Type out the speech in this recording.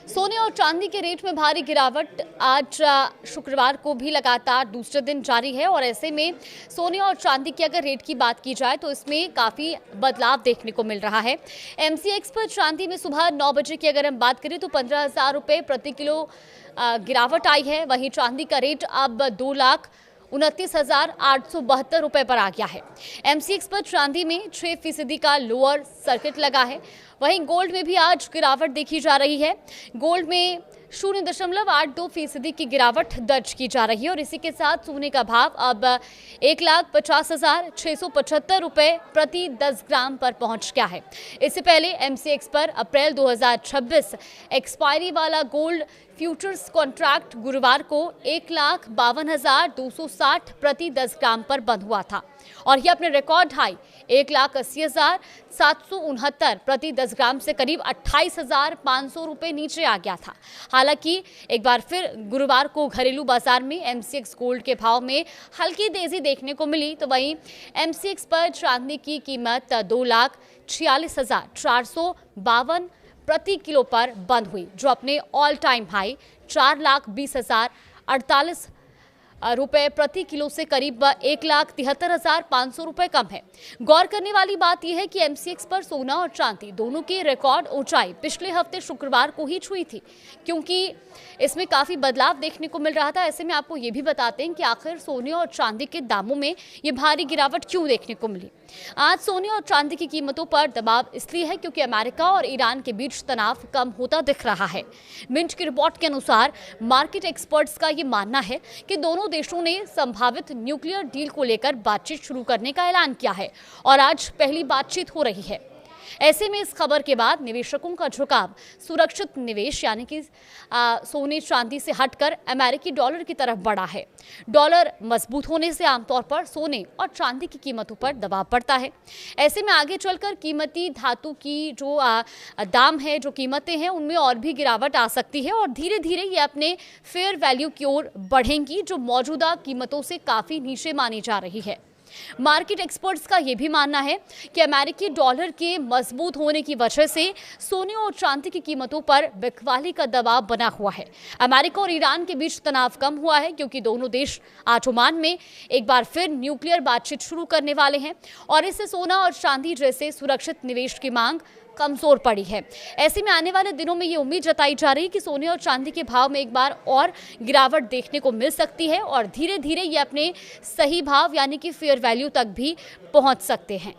सोने और चांदी के रेट में भारी गिरावट आज शुक्रवार को भी लगातार दूसरे दिन जारी है और ऐसे में सोने और चांदी की अगर रेट की बात की जाए तो इसमें काफ़ी बदलाव देखने को मिल रहा है। एमसीएक्स पर चांदी में सुबह 9 बजे की अगर हम बात करें तो 15,000 रुपये प्रति किलो गिरावट आई है। वहीं चांदी का रेट अब 2,29,872 रुपये पर आ गया है। एमसीएक्स पर चांदी में 6% का लोअर सर्किट लगा है। वहीं गोल्ड में भी आज गिरावट देखी जा रही है। गोल्ड में 0.82% की गिरावट दर्ज की जा रही है और इसी के साथ सोने का भाव अब 1,50,675 रुपये प्रति 10 ग्राम पर पहुंच गया है। इससे पहले एमसीएक्स पर अप्रैल 2026 एक्सपायरी वाला गोल्ड फ्यूचर्स कॉन्ट्रैक्ट गुरुवार को 1,52,260 प्रति 10 ग्राम पर बंद हुआ था और यह अपने रिकॉर्ड हाई 1,80,769 प्रति 10 ग्राम से करीब 28,500 रुपये नीचे आ गया था। हालांकि एक बार फिर गुरुवार को घरेलू बाजार में एमसीएक्स गोल्ड के भाव में हल्की तेजी देखने को मिली, तो वहीं एमसीएक्स पर चांदी की कीमत 2,46,452 प्रति किलो पर बंद हुई, जो अपने ऑल टाइम हाई 4,20,048 रुपए प्रति किलो से करीब 1,73,500 रुपए कम है। गौर करने वाली बात यह है कि एमसीएक्स पर सोना और चांदी दोनों की रिकॉर्ड ऊंचाई पिछले हफ्ते शुक्रवार को ही छुई थी, क्योंकि इसमें काफी बदलाव देखने को मिल रहा था। ऐसे में आपको ये भी बताते हैं कि आखिर सोने और चांदी के दामों में ये भारी गिरावट क्यों देखने को मिली। आज सोने और चांदी की कीमतों पर दबाव इसलिए है क्योंकि अमेरिका और ईरान के बीच तनाव कम होता दिख रहा है। मिंट की रिपोर्ट के अनुसार मार्केट एक्सपर्ट्स का ये मानना है कि दोनों देशों ने संभावित न्यूक्लियर डील को लेकर बातचीत शुरू करने का ऐलान किया है और आज पहली बातचीत हो रही है। ऐसे में इस खबर के बाद निवेशकों का झुकाव सुरक्षित निवेश यानी कि सोने चांदी से हटकर अमेरिकी डॉलर की तरफ बढ़ा है। डॉलर मजबूत होने से आमतौर पर सोने और चांदी की कीमतों पर दबाव पड़ता है। ऐसे में आगे चलकर कीमती धातु की जो दाम है, जो कीमतें हैं, उनमें और भी गिरावट आ सकती है और धीरे धीरे ये अपने फेयर वैल्यू की ओर बढ़ेंगी, जो मौजूदा कीमतों से काफ़ी नीचे मानी जा रही है। मार्केट एक्सपर्ट्स का यह भी मानना है कि अमेरिकी डॉलर के मजबूत होने की वजह से सोने और चांदी की कीमतों पर बिकवाली का दबाव बना हुआ है। अमेरिका और ईरान के बीच तनाव कम हुआ है क्योंकि दोनों देश आज ओमान में एक बार फिर न्यूक्लियर बातचीत शुरू करने वाले हैं और इससे सोना और चांदी जैसे सुरक्षित निवेश की मांग कमजोर पड़ी है। ऐसे में आने वाले दिनों में ये उम्मीद जताई जा रही है कि सोने और चांदी के भाव में एक बार और गिरावट देखने को मिल सकती है और धीरे धीरे ये अपने सही भाव यानी कि फेयर वैल्यू तक भी पहुंच सकते हैं।